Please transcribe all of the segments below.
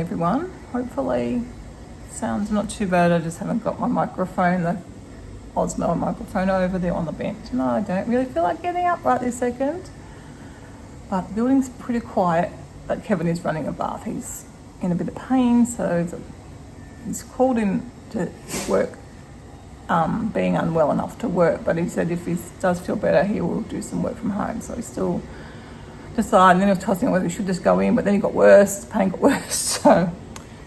everyone. Hopefully sounds not too bad. I just haven't got my microphone, the Osmo microphone over there on the bench. No, I don't really feel like getting up right this second. But the building's pretty quiet, but Kevin is running a bath. He's in a bit of pain, so he's called in to work, being unwell enough to work, but he said if he does feel better, he will do some work from home. So he's still deciding, and then he was tossing whether he should just go in, but then he got worse, the pain got worse, so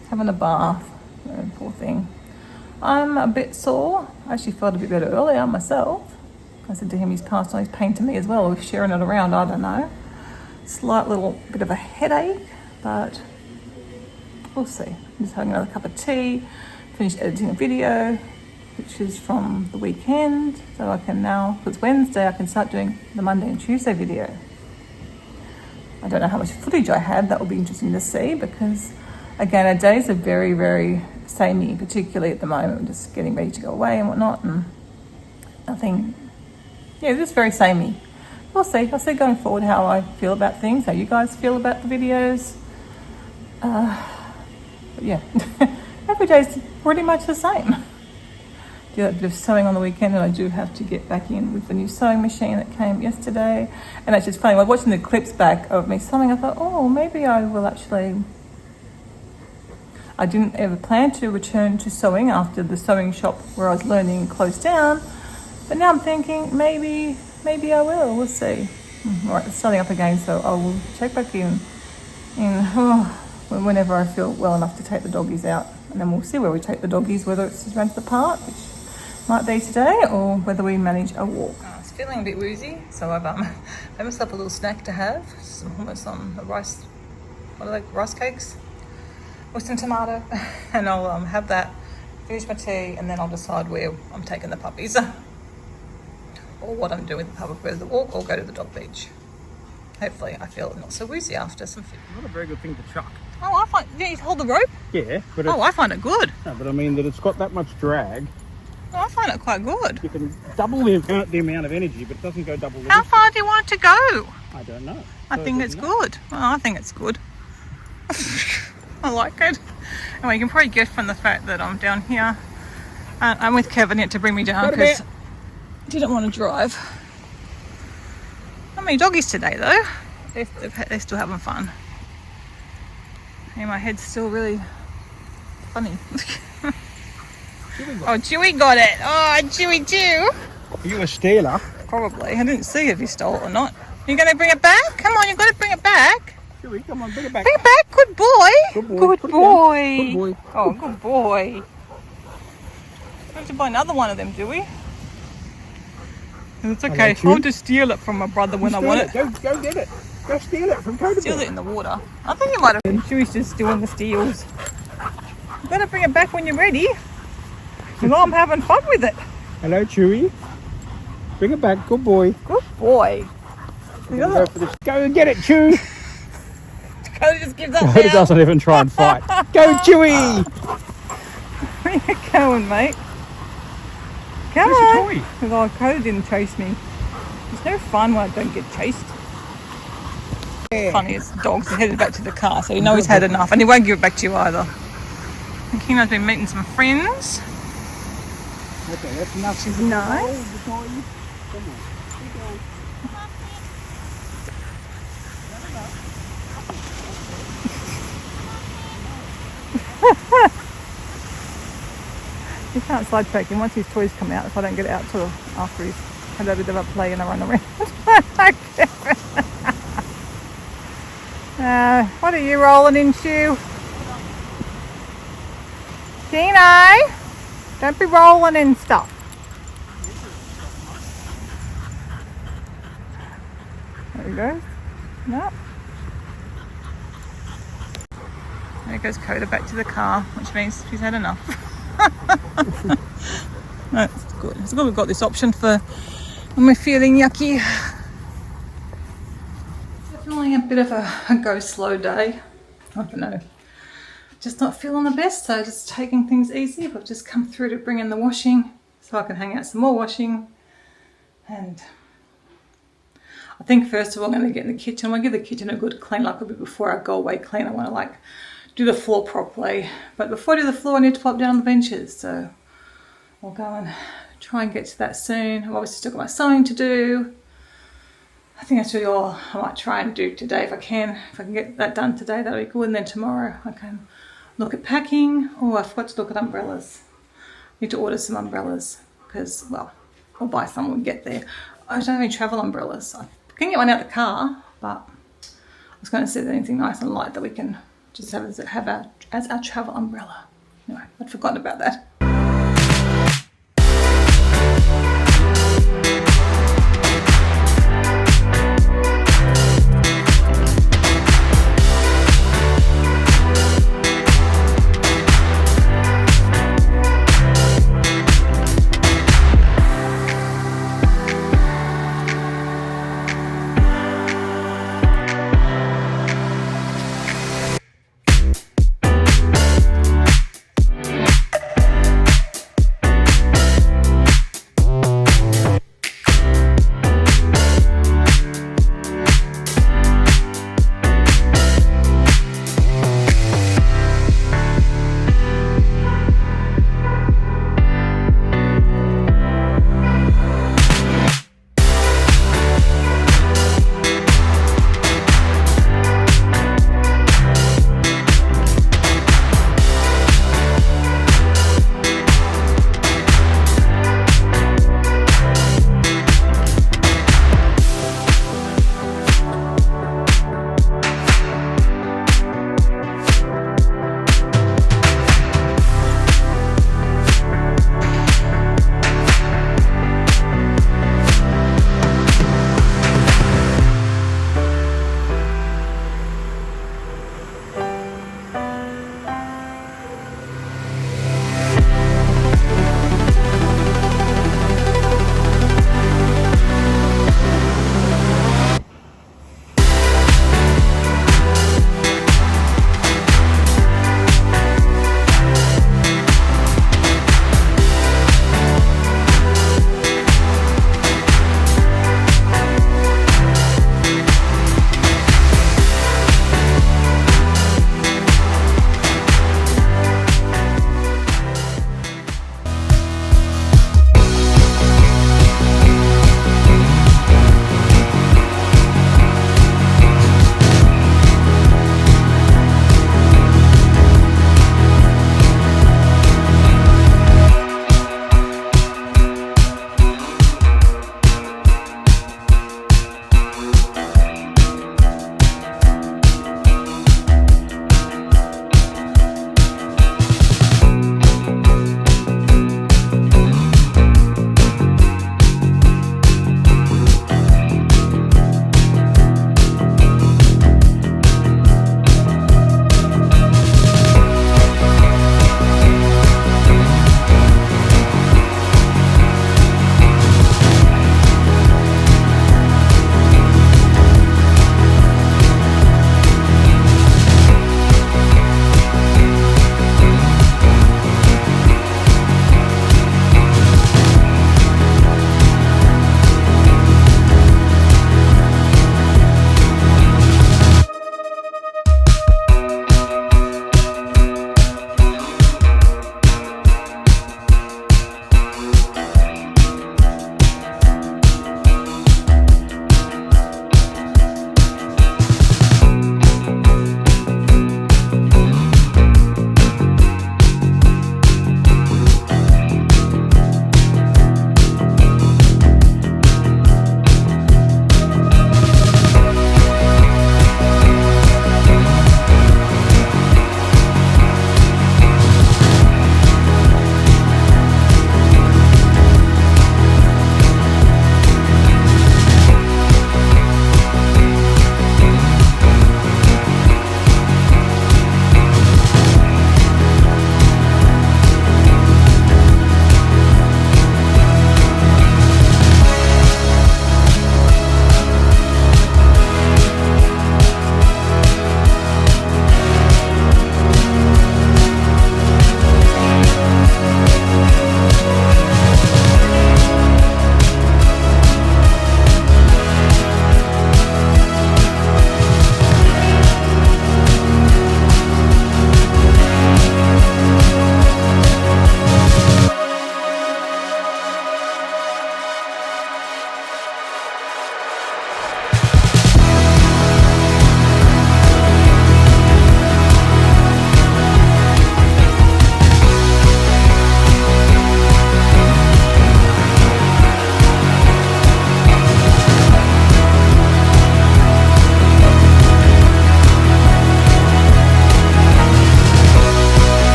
he's having a bath. Oh, poor thing. I'm a bit sore. I actually felt a bit better earlier myself. I said to him he's passed on his pain to me as well, or sharing it around, I don't know. Slight little bit of a headache, but we'll see. I'm just having another cup of tea, finished editing a video, which is from the weekend, so I can now, if it's Wednesday, I can start doing the Monday and Tuesday video. I don't know how much footage I have. That will be interesting to see, because again, our days are very, very samey, particularly at the moment. We're just getting ready to go away and whatnot, and nothing, just very samey. We'll see. I'll see going forward how I feel about things, how you guys feel about the videos. But yeah, every day's pretty much the same. Do a bit of sewing on the weekend, and I do have to get back in with the new sewing machine that came yesterday. And it's just funny, while watching the clips back of me sewing, I thought, oh, maybe I will actually... I didn't ever plan to return to sewing after the sewing shop where I was learning closed down, but now I'm thinking maybe I will. We'll see. All right, it's starting up again, so I will check back in whenever I feel well enough to take the doggies out, and then we'll see where we take the doggies, whether it's just around to the park, which might be today, or whether we manage a walk. I was feeling a bit woozy, so I've made myself a little snack to have, some hummus on the rice, what are they, rice cakes with some tomato, and I'll have that, finish my tea, and then I'll decide where I'm taking the puppies, or what I'm doing with the puppy, whether the walk or go to the dog beach. Hopefully I feel not so woozy after some food. Not a very good thing to chuck. Oh, I find, you hold the rope? Yeah, but I find it good. No, but I mean that it's got that much drag. Oh, I find it quite good. You can double the amount of energy, but it doesn't go double the How distance. far do you want it to go? I don't know. I think it's good. Well, I think it's good. I like it. Anyway, you can probably guess from the fact that I'm down here. I'm with Kevin yet to bring me down because he didn't want to drive. Not many doggies today though. They're still having fun. And my head's still really funny. Oh, Chewy got it. Oh, Chewy too. Are you a stealer? Probably. I didn't see if he stole it or not. You going to bring it back? Come on, you've got to bring it back. Chewy, come on, bring it back. Bring it back. Good boy. Good boy. Good boy. Good boy. Oh, good boy. We have to buy another one of them, do we? It's okay. I'll just steal it from my brother when I want it. Go get it. Go steal it from Cody. Steal it in the water. I think you might have been. Chewy's just doing the steals. You better bring it back when you're ready. You know I'm having fun with it. Hello, Chewy. Bring it back. Good boy. Good boy. Go and get it, Chewy. Cody just gives up He doesn't even try and fight. Go, Chewy. Where you going, mate? Come Where's on. your toy? Oh, Cody didn't chase me. It's no fun when I don't get chased. Yeah. Funny, his dog's headed back to the car, so you know he's had enough, and he won't give it back to you either. And Kino's been meeting some friends. Okay, that's enough. She's nice. He can't sidetrack him once his toys come out, if I don't get it out till after he's had a bit of a play and a run around. What are you rolling into? Kino, don't be rolling in stuff. There he goes. No. There goes Coda back to the car, which means she's had enough. That's good. It's good we've got this option for when we're feeling yucky. Definitely a bit of a go slow day. I don't know. Just not feeling the best, so just taking things easy. I've just come through to bring in the washing so I can hang out some more washing. And I think first of all I'm going to get in the kitchen. I want to give the kitchen a good clean, like a bit before I go away clean. I want to do the floor properly. But before I do the floor, I need to pop down on the benches. So I'll go and try and get to that soon. I've obviously still got my sewing to do. I think that's really all I might try and do today if I can. If I can get that done today, that'll be good. And then tomorrow I can look at packing. Oh, I forgot to look at umbrellas. Need to order some umbrellas because, well, I'll buy some when we get there. I don't have any travel umbrellas. I can get one out of the car, but I was going to see if there's anything nice and light that we can just have as our travel umbrella. Anyway, I'd forgotten about that.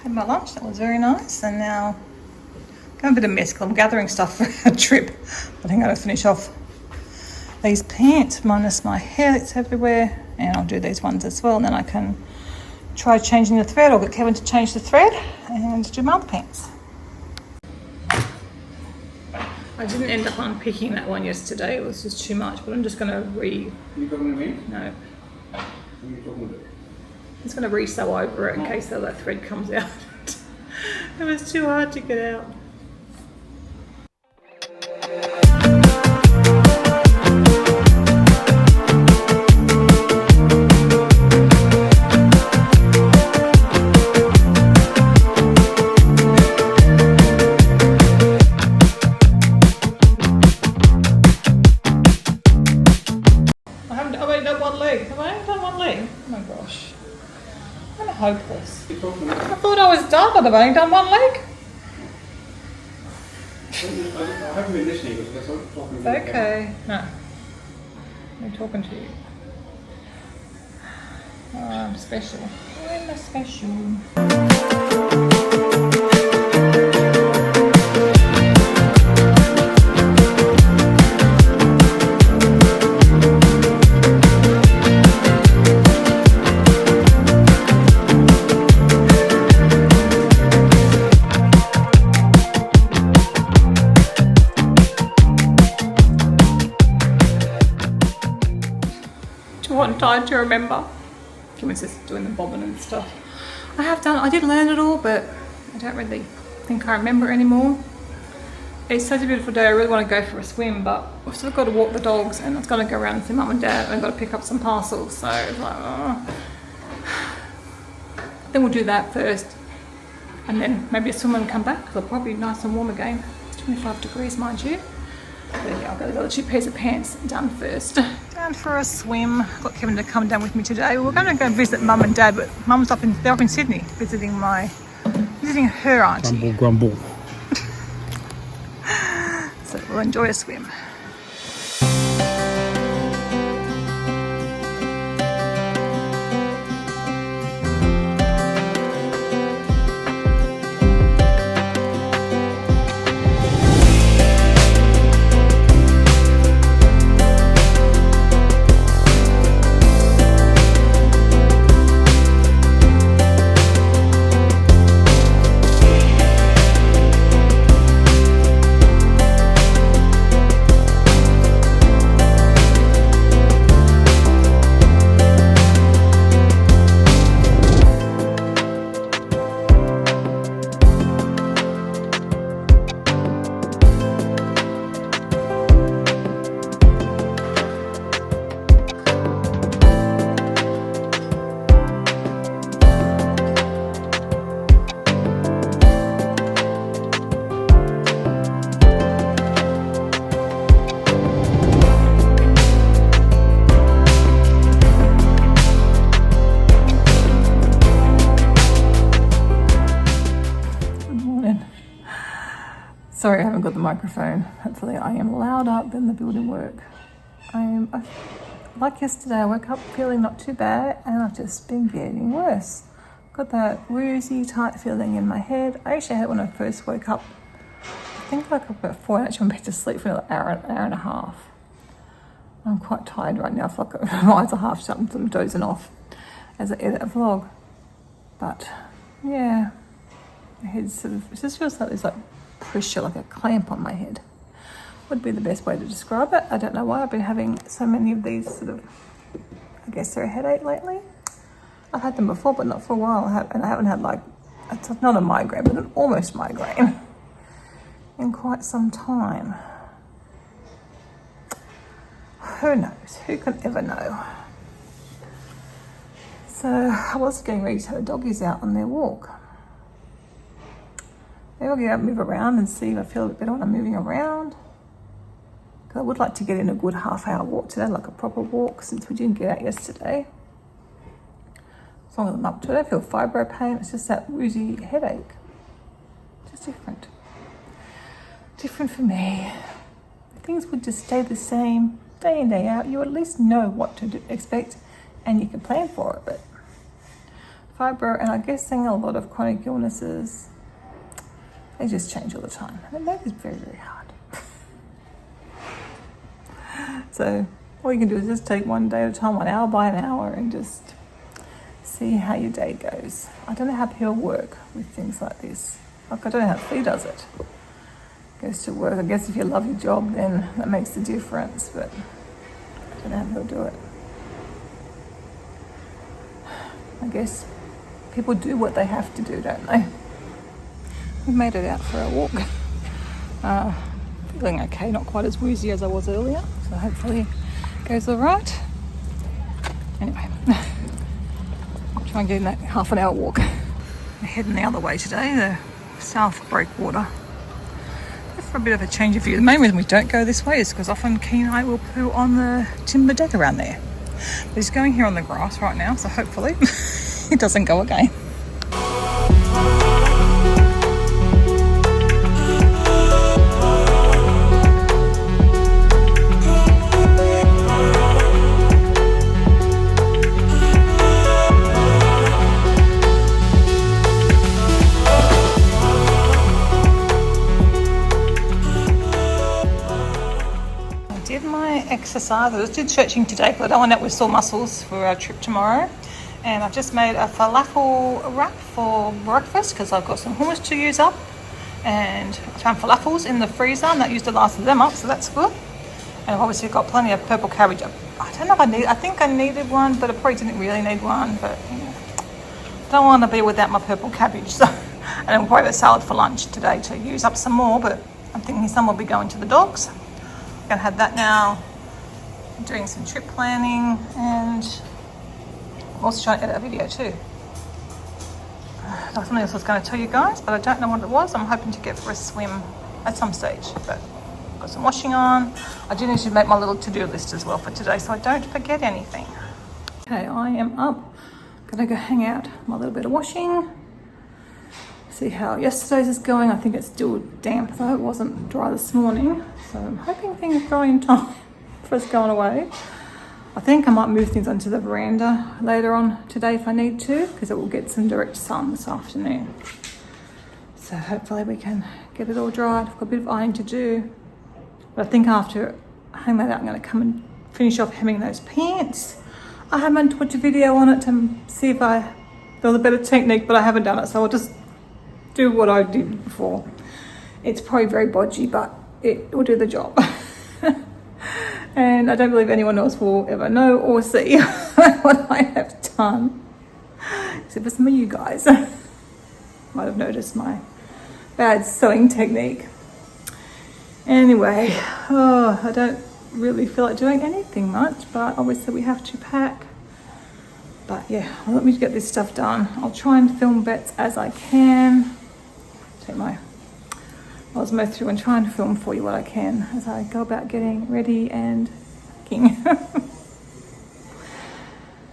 Had my lunch, that was very nice, and now going a bit of mess because I'm gathering stuff for a trip. I think I'm going to finish off these pants minus my hair that's everywhere, and I'll do these ones as well, and then I can try changing the thread. I'll get Kevin to change the thread and do my other pants. I didn't end up unpicking that one yesterday, it was just too much, but I'm just going to You talking to me? No. Who are you talking to? I'm just going to re-sew over it in case that thread comes out. It was too hard to get out. Hopeless. I thought I was done, but I've only done one leg. I haven't been listening because that's what talking It's about. okay. No. I'm talking to you. Oh, I'm special. I'm a special. One time to remember. Kim was just doing the bobbin and stuff. I did learn it all, but I don't really think I remember it anymore. It's such a beautiful day, I really want to go for a swim, but I've still got to walk the dogs and I've got to go around and see mum and dad and I've got to pick up some parcels, so it's like, oh. Then we'll do that first and then maybe a swim and come back because it'll probably be nice and warm again. It's 25 degrees, mind you. But yeah, I'll get the other 2 pairs of pants done first. Down for a swim. Got Kevin to come down with me today. We're going to go visit mum and dad, but mum's they're up in Sydney visiting her auntie. Grumble. So we'll enjoy a swim. Sorry, I haven't got the microphone. Hopefully I am louder than the building work. Like yesterday, I woke up feeling not too bad and I've just been getting worse. Got that woozy, tight feeling in my head. I actually had it when I first woke up. I think I woke up about 4 and actually went back to sleep for another hour and a half. I'm quite tired right now. I feel like my eyes are half shut and I'm dozing off as I edit a vlog. But yeah, my head sort of, it just feels like there's like pressure, like a clamp on my head. Would be the best way to describe it. I don't know why I've been having so many of these sort of, I guess they're a headache lately. I've had them before, but not for a while. I haven't had like, it's not a migraine, but an almost migraine in quite some time. Who knows? Who can ever know? So I was getting ready to have the doggies out on their walk. Maybe I'll get out and move around and see if I feel a bit better when I'm moving around. Because I would like to get in a good half-hour walk today, like a proper walk, since we didn't get out yesterday. As long as I'm up to it, I don't feel fibro pain, it's just that woozy headache. Just different. Different for me. If things would just stay the same day in, day out, you at least know what to expect and you can plan for it. But fibro, and I'm guessing a lot of chronic illnesses, they just change all the time. And that is very, very hard. So all you can do is just take one day at a time, 1 hour by an hour, and just see how your day goes. I don't know how people work with things like this. Like, I don't know how Fee does it. Goes to work. I guess if you love your job, then that makes the difference, but I don't know how people do it. I guess people do what they have to do, don't they? We made it out for a walk. Feeling okay, not quite as woozy as I was earlier, so hopefully it goes all right. Anyway, I'll try and get in that half an hour walk. We're heading the other way today, the South Breakwater. Just for a bit of a change of view. The main reason we don't go this way is because often Kenai will poo on the timber deck around there. But he's going here on the grass right now, so hopefully it doesn't go again. Exercise. I just did stretching today because I don't want that with sore muscles for our trip tomorrow. And I've just made a falafel wrap for breakfast because I've got some hummus to use up, and I found falafels in the freezer and that used to last them up, so that's good. And I've obviously got plenty of purple cabbage. I don't know if I think I needed one, but I probably didn't really need one, but I don't want to be without my purple cabbage. So, and I'll probably have a salad for lunch today to use up some more, but I'm thinking some will be going to the dogs. I'm going to have that now. Doing some trip planning, and I'm also trying to edit a video too. Something else I was going to tell you guys, but I don't know what it was. I'm hoping to get for a swim at some stage, but I've got some washing on. I do need to make my little to-do list as well for today so I don't forget anything. Okay, I am up. Gonna go hang out my little bit of washing. See how yesterday's is going. I think it's still damp though. It wasn't dry this morning, so I'm hoping things are going in time. It's going away. I think I might move things onto the veranda later on today if I need to, because it will get some direct sun this afternoon. So hopefully we can get it all dried. I've got a bit of ironing to do, but I think after I hang that out, I'm going to come and finish off hemming those pants. I haven't watched a video on it to see if I build a better technique, but I haven't done it, so I'll just do what I did before. It's probably very bodgy, but it will do the job. And I don't believe anyone else will ever know or see what I have done, except for some of you guys. Might have noticed my bad sewing technique. Anyway, I don't really feel like doing anything much, but obviously we have to pack. But yeah, let me get this stuff done. I'll try and film bits as I can. Take my Osmo through and try and film for you what I can as I go about getting ready and packing.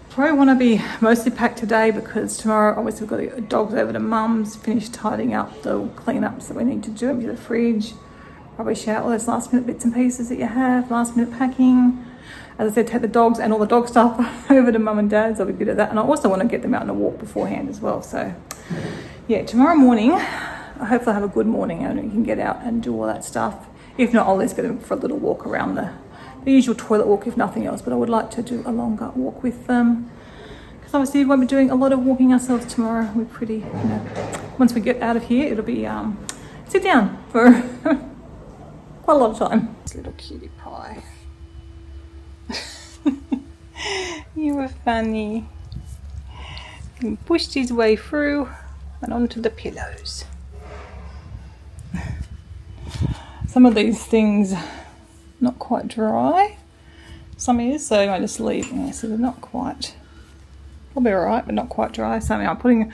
Probably want to be mostly packed today because tomorrow obviously we've got to get the dogs over to Mum's, finish tidying up the cleanups that we need to do, empty the fridge, rubbish out all those last minute bits and pieces that you have, last minute packing. As I said, take the dogs and all the dog stuff over to Mum and Dad's. I'll be a bit of that, and I also want to get them out on a walk beforehand as well. So yeah, tomorrow morning hopefully I'll have a good morning and we can get out and do all that stuff. If not, I'll at least get them for a little walk around the usual toilet walk if nothing else, but I would like to do a longer walk with them because obviously we won't be doing a lot of walking ourselves tomorrow. We're pretty, once we get out of here, it'll be sit down for quite a lot of time. This little cutie pie. You were funny. He pushed his way through and onto the pillows. Some of these things not quite dry, some is, so I just leave. Yeah, so they're not quite, probably alright, but not quite dry. So I'm putting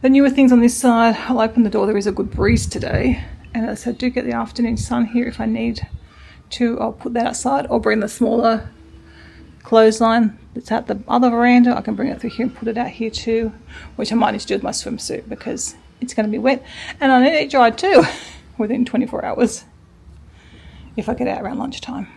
the newer things on this side. I'll open the door. There is a good breeze today, and as I do get the afternoon sun here if I need to. I'll put that outside or bring the smaller clothesline that's at the other veranda. I can bring it through here and put it out here too, which I might need to do with my swimsuit because it's going to be wet, and I need it dried too within 24 hours if I get out around lunchtime.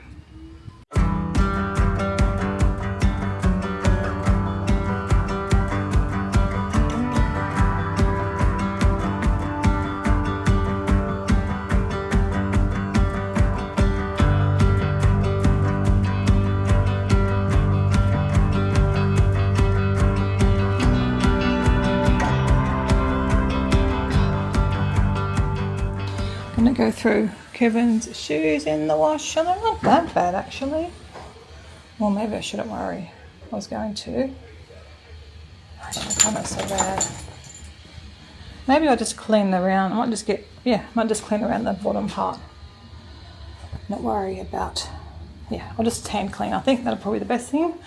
I'm going to go through Kevin's shoes in the wash, and they're not that bad actually. Well, maybe I shouldn't worry. I was going to. I'm not so bad. Maybe I'll just clean around. I might just clean around the bottom part. Not worry about, I'll just hand clean. I think that'll probably be the best thing.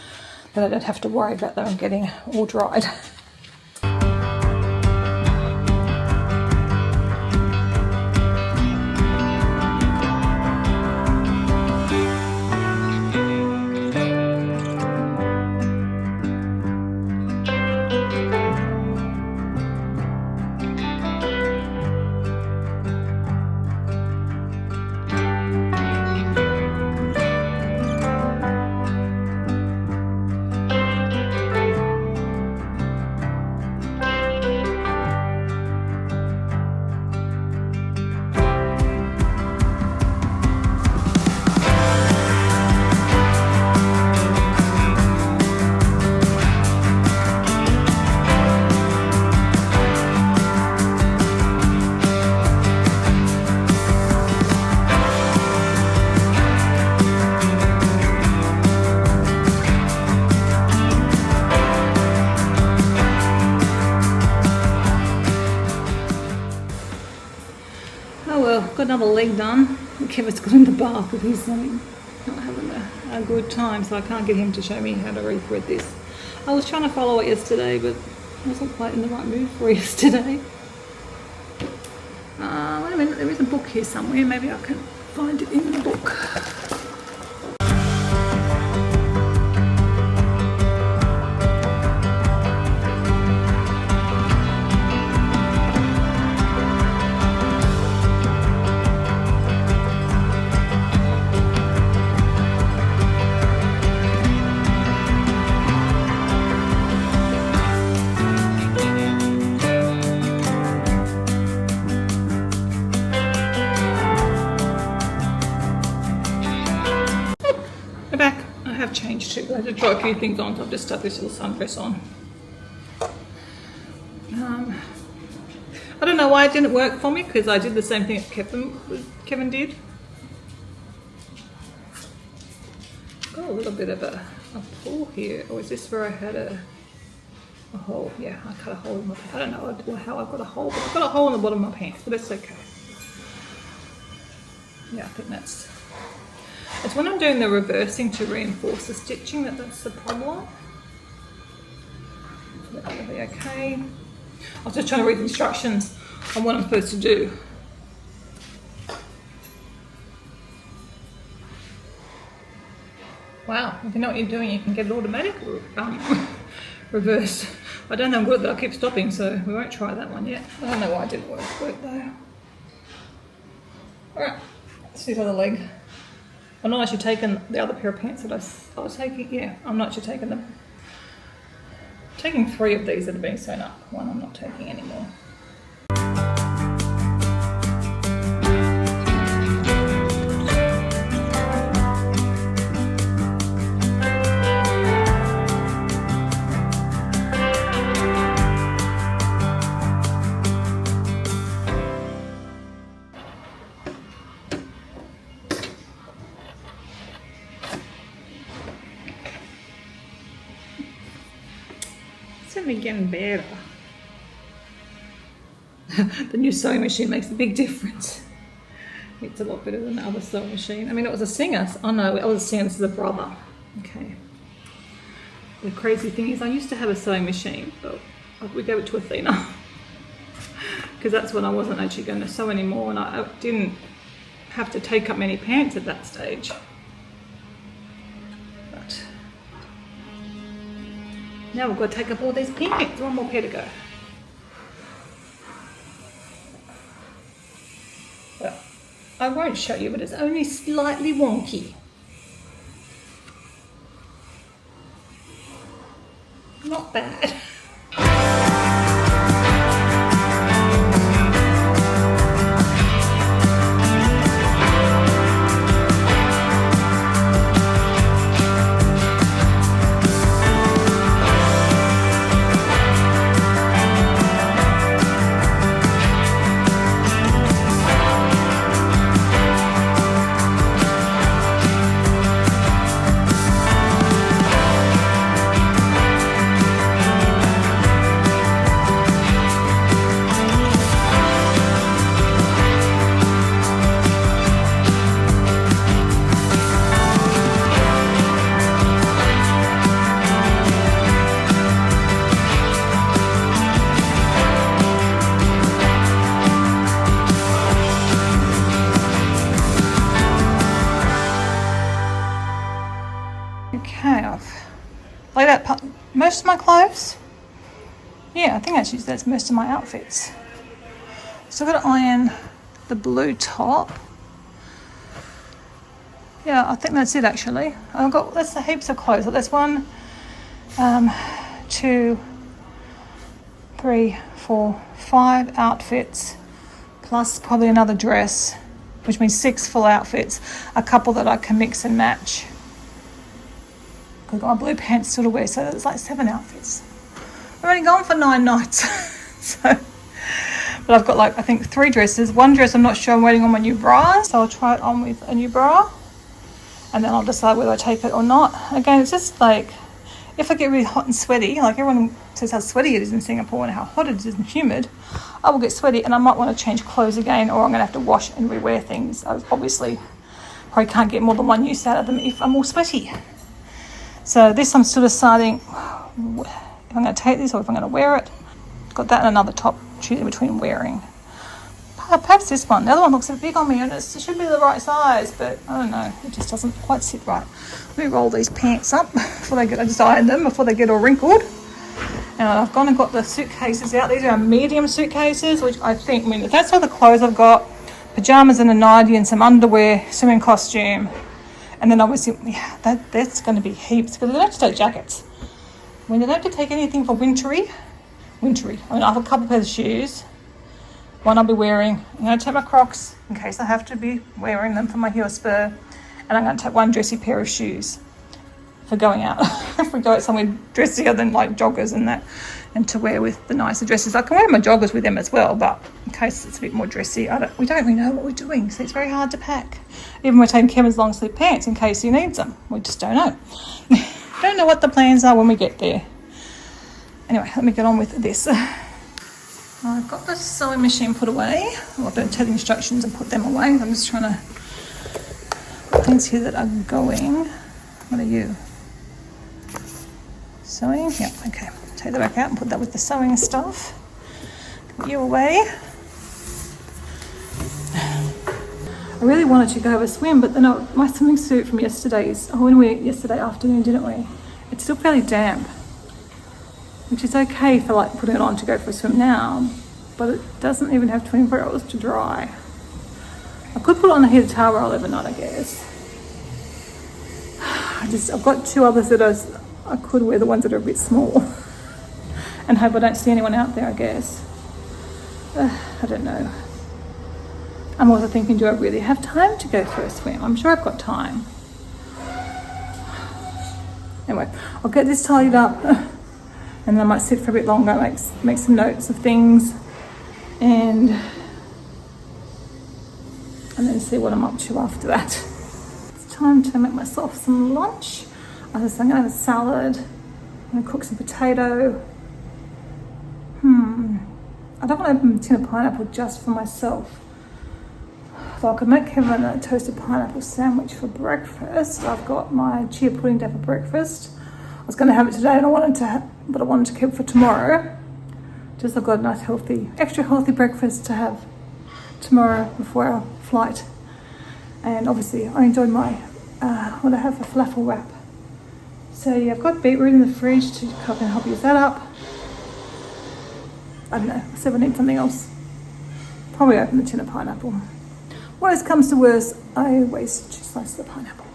That I don't have to worry about them getting all dried. Got another leg done. Kevin's got in the bath with his not having a good time, so I can't get him to show me how to rethread this. I was trying to follow it yesterday, but I wasn't quite in the right mood for yesterday. Wait a minute, there is a book here somewhere. Maybe I can find it in the book. Changed too. I had to try a few things on, so I've just stuck this little sundress on. I don't know why it didn't work for me, because I did the same thing that Kevin did. Got a little bit of a pull here. Or is this where I had a hole? Yeah, I cut a hole in my pants. I don't know how I got a hole, but I got a hole in the bottom of my pants, but it's okay. Yeah, I think it's when I'm doing the reversing to reinforce the stitching that's the problem. So that'll be okay. I was just trying to read the instructions on what I'm supposed to do. Wow, if you know what you're doing, you can get it automatic reverse. I don't know, I'm good, I keep stopping, so we won't try that one yet. I don't know why it didn't work though. Alright, let's do the other leg. I'm not actually taking the other pair of pants that I was taking. Yeah, I'm not actually taking them. Taking 3 of these that are being sewn up. One I'm not taking anymore. It's getting better. The new sewing machine makes a big difference. It's a lot better than the other sewing machine. I mean, it was a Singer. Oh no, I was a Singer. This is a brother. Okay. The crazy thing is, I used to have a sewing machine, but we gave it to Athena because that's when I wasn't actually going to sew anymore, and I didn't have to take up many pants at that stage. But now we've got to take up all these pants. One more pair to go. Well, I won't show you, but it's only slightly wonky. Not bad. most of my clothes. Yeah, I think actually that's most of my outfits. So I've got to iron the blue top. Yeah, I think that's it actually. That's the heaps of clothes. So that's 1, 2, 3, 4, 5 outfits, plus probably another dress, which means 6 full outfits. A couple that I can mix and match. I've got my blue pants still to wear, so it's like 7 outfits. I've only gone for 9 nights. But I've got like, I think 3 dresses. 1 dress I'm not sure, I'm waiting on my new bra, so I'll try it on with a new bra. And then I'll decide whether I take it or not. Again, it's just like, if I get really hot and sweaty, like everyone says how sweaty it is in Singapore and how hot it is and humid, I will get sweaty and I might want to change clothes again, or I'm going to have to wash and rewear things. I obviously probably can't get more than 1 use out of them if I'm all sweaty. So this I'm still deciding if I'm going to take this or if I'm going to wear it. Got that and another top choosing between wearing. Perhaps this one. The other one looks a bit big on me and it should be the right size, but I don't know. It just doesn't quite sit right. Let me roll these pants up before I just iron them before they get all wrinkled. And I've gone and got the suitcases out. These are medium suitcases, which I think, if that's all the clothes I've got, pajamas and a nightie and some underwear, swimming costume. And then obviously, yeah, that's going to be heaps because I don't have to take jackets. I don't have to take anything for wintry. I have a couple pairs of shoes. One I'll be wearing. I'm going to take my Crocs in case I have to be wearing them for my heel spur. And I'm going to take 1 dressy pair of shoes for going out. If we go out somewhere dressier than like joggers and that, and to wear with the nicer dresses. I can wear my joggers with them as well, but in case it's a bit more dressy, we don't really know what we're doing, so it's very hard to pack. Even we're taking Kevin's long sleeve pants in case he needs them. We just don't know. Don't know what the plans are when we get there. Anyway, let me get on with this. I've got the sewing machine put away. I've been take the instructions and put them away. I'm just trying to put things here that are going. What are you? Sewing? Yeah, okay. Take that back out and put that with the sewing stuff. Put you away. I really wanted to go have a swim, but then my swimming suit from yesterday yesterday afternoon, didn't we? It's still fairly damp, which is okay for like putting it on to go for a swim now, but it doesn't even have 24 hours to dry. I could put it on a heated towel roll overnight, I guess. I've got 2 others that I could wear, the ones that are a bit small, and hope I don't see anyone out there, I guess. I don't know. I'm also thinking, do I really have time to go for a swim? I'm sure I've got time. Anyway, I'll get this tidied up and then I might sit for a bit longer, make some notes of things and then see what I'm up to after that. It's time to make myself some lunch. I'm going to have a salad. I'm going to cook some potato. I don't want to open a tin of pineapple just for myself. So I could make Kevin a toasted pineapple sandwich for breakfast. I've got my chia pudding down for breakfast. I was going to have it today, and but I wanted to keep it for tomorrow. Just I've got a nice extra healthy breakfast to have tomorrow before our flight. And obviously, I enjoyed what I have for falafel wrap. So yeah, I've got beetroot in the fridge to help use that up. I don't know. I said I need something else. Probably open the tin of pineapple. Worst comes to worst, I waste 2 slices of pineapple.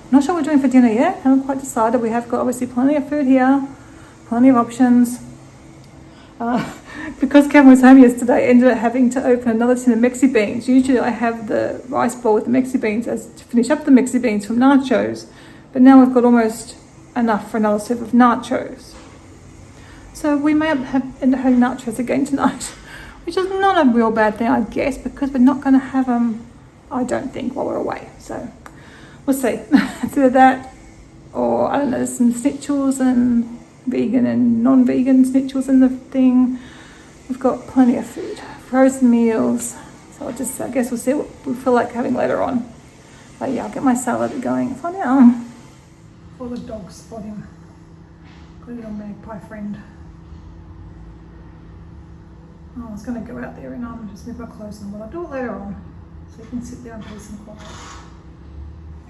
Not sure what we're doing for dinner yet. Haven't quite decided. We have got obviously plenty of food here, plenty of options. Because Kevin was home yesterday, I ended up having to open another tin of Mexi beans. Usually I have the rice bowl with the Mexi beans to finish up the Mexi beans from nachos, but now we've got almost enough for another serve of nachos. So we may end up having nachos again tonight, which is not a real bad thing, I guess, because we're not going to have them, I don't think, while we're away. So we'll see. It's either that or, I don't know, some schnitzel and vegan and non-vegan schnitzel in the thing. We've got plenty of food, frozen meals. So I guess we'll see what we feel like having later on. But yeah, I'll get my salad going for now. Before the dogs spot him. Got a little magpie friend. Oh, I was going to go out there and just move my clothes on, but I'll do it later on. So you can sit there and peace and quiet.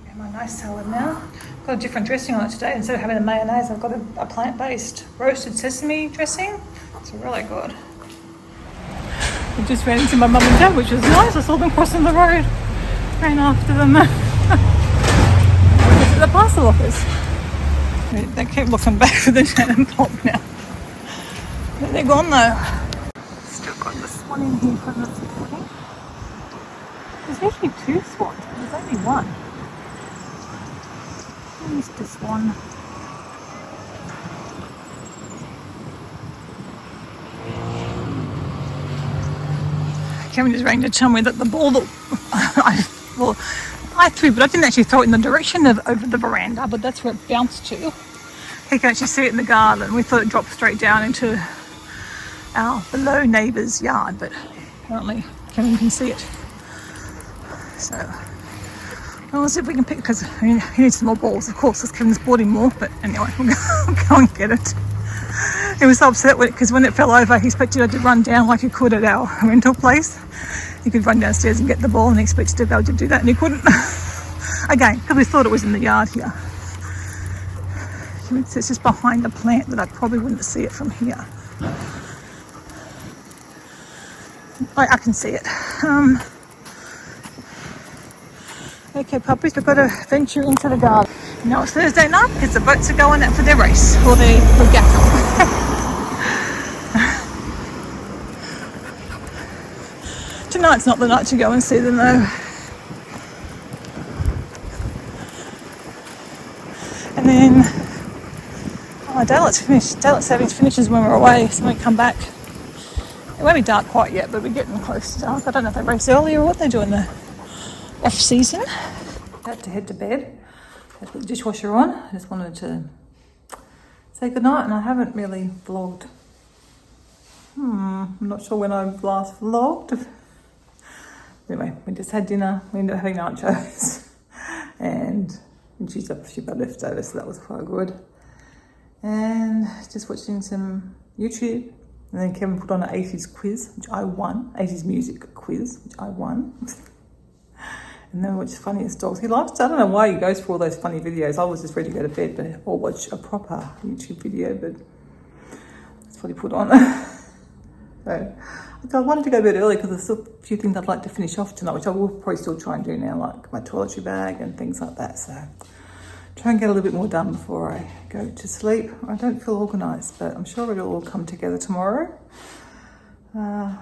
Okay. My nice salad now. Got a different dressing on it today. Instead of having a mayonnaise, I've got a plant-based roasted sesame dressing. It's really good. I just ran into my mum and dad, which was nice. I saw them crossing the road. Ran after them. We're just at the parcel office. They keep looking back for the Shannon pop now. But they're gone though. Still got the swan in here from this morning. There's usually 2 swans, but there's only 1. Mr. Swan. Kevin just rang to tell me that the ball that I threw, but I didn't actually throw it in the direction of over the veranda, but that's where it bounced to. He can actually see it in the garden. We thought it dropped straight down into our below neighbour's yard, but apparently Kevin can see it. So we'll see if we can pick, because he needs some more balls, of course, because Kevin's bought him more, but anyway, we'll go and get it. He was so upset with it because when it fell over, he expected it to run down like he could at our rental place. He could run downstairs and get the ball, and he expected to be able to do that, and he couldn't. Again, because we thought it was in the yard here. It's just behind the plant that I probably wouldn't see it from here. I can see it. Okay, puppies, we've got to venture into the garden. Now it's Thursday night because the boats are going out for their race, or their regatta. Tonight's not the night to go and see them though. And then daylight savings finishes when we're away, so we come back. It won't be dark quite yet, but we're getting close to dark. I don't know if they race early or what they do in the off season. About to head to bed. I put the dishwasher on. I just wanted to say goodnight, and I haven't really vlogged. I'm not sure when I last vlogged. Anyway, we just had dinner. We ended up having nachos, and she's got leftovers, so that was quite good. And just watching some YouTube, and then Kevin put on an 80s quiz, which I won. 80s music quiz, which I won. And then watch Funniest Dogs. He likes, I don't know why he goes for all those funny videos. I was just ready to go to bed or watch a proper YouTube video, but that's what he put on. So I wanted to go to bed early because there's still a few things I'd like to finish off tonight, which I will probably still try and do now, like my toiletry bag and things like that. So try and get a little bit more done before I go to sleep. I don't feel organised, but I'm sure it'll all come together tomorrow. Yeah.